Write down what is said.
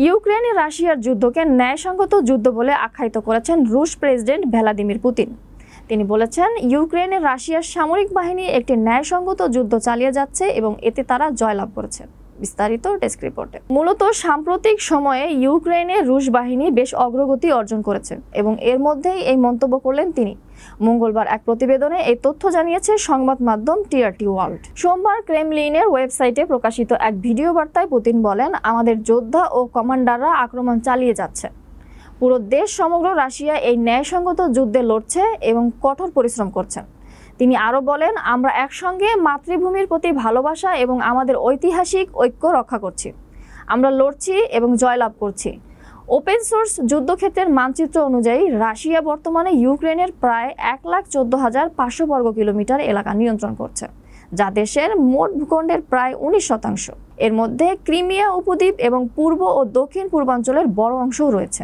ইউক্রেনে রাশিয়ার যুদ্ধকে ন্যায়সঙ্গত যুদ্ধ বলে আখ্যায়িত করেছেন রুশ প্রেসিডেন্ট ভ্লাদিমির পুতিন। তিনি বলেছেন, ইউক্রেনে রাশিয়ার সামরিক বাহিনী একটি ন্যায়সঙ্গত যুদ্ধ চালিয়ে যাচ্ছে এবং এতে তারা জয়লাভ করেছে। বিস্তারিত ডেস্ক রিপোর্টে। মূলত সাম্প্রতিক সময়ে ইউক্রেনে রুশ বাহিনী বেশ অগ্রগতি অর্জন করেছে এবং এর মধ্যেই এই মন্তব্য করলেন তিনি। মঙ্গলবার এক প্রতিবেদনে এই তথ্য জানিয়েছে সংবাদ মাধ্যম টিআরটি ওয়ার্ল্ড। সোমবার ক্রেমলিনের ওয়েবসাইটে প্রকাশিত এক ভিডিও বার্তায় পুতিন বলেন, আমাদের যোদ্ধা ও কমান্ডাররা আক্রমণ চালিয়ে যাচ্ছে। পুরো দেশ সমগ্র রাশিয়া এই ন্যায়সঙ্গত যুদ্ধে লড়ছে এবং কঠোর পরিশ্রম করছে। তিনি আরও বলেন, আমরা একসঙ্গে মাতৃভূমির প্রতি ভালোবাসা এবং আমাদের ঐতিহাসিক ঐক্য রক্ষা করছি। আমরা লড়ছি এবং জয়লাভ করছি। ওপেন সোর্স যুদ্ধক্ষেত্রের মানচিত্র অনুযায়ী রাশিয়া বর্তমানে ইউক্রেনের প্রায় 1,14,500 বর্গ কিলোমিটার এলাকা নিয়ন্ত্রণ করছে, যা দেশের মোট ভূখণ্ডের প্রায় 19%। এর মধ্যে ক্রিমিয়া উপদ্বীপ এবং পূর্ব ও দক্ষিণ পূর্বাঞ্চলের বড় অংশও রয়েছে।